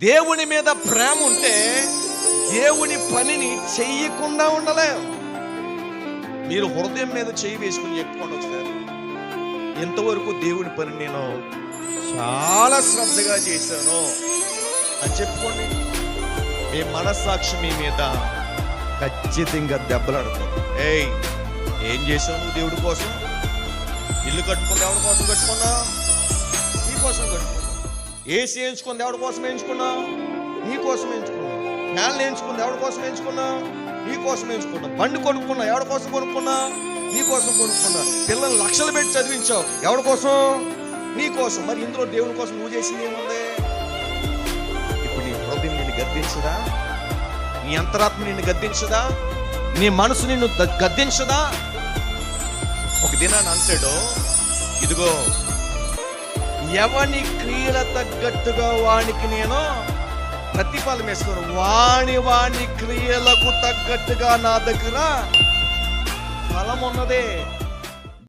దేవుని మీద ప్రేమ ఉంటే దేవుని పనిని చెయ్యకుండా ఉండలేం. మీరు హృదయం మీద చెయ్యి వేసుకుని చెప్పుకోండి ఒకసారి, ఇంతవరకు దేవుని పని నేను చాలా శ్రద్ధగా చేశాను అని చెప్పుకోండి. మీ మనస్సాక్షి మీ మీద ఖచ్చితంగా దెబ్బలాడుతుంది. ఏం చేశావు నువ్వు దేవుడి కోసం? ఇల్లు కట్టుకుని ఎవరి కోసం కట్టుకున్నా? నీ కోసం కట్టుకున్నా. ఏసీ వేయించుకుంది ఎవరి కోసం వేయించుకున్నా? నీ కోసం వేయించుకున్నా. ఫ్యాన్లు వేయించుకుంది ఎవరి కోసం వేయించుకున్నా? నీ కోసం వేయించుకున్నా. బండి కొనుక్కున్నా ఎవరి కోసం కొనుక్కున్నా? నీ కోసం కొనుక్కున్నా. పిల్లల్ని లక్షలు పెట్టి చదివించావు ఎవరి కోసం? నీ కోసం. మరి ఇందులో దేవుని కోసం నువ్వు చేసింది ఏముంది? ఇప్పుడు నీ హృదయం నిన్ను గద్దించదా? నీ అంతరాత్మ నిన్ను గద్దించదా? నీ మనసు నిన్ను గద్దించదా? ఒక దినాన్ని అంటాడు, ఇదిగో ఎవని క్రియల తగ్గట్టుగా వానికి నేను ప్రతిఫలం ఇస్తాను, వాని క్రియలకు తగ్గట్టుగా నా దగ్గర ఫలం ఉన్నదే.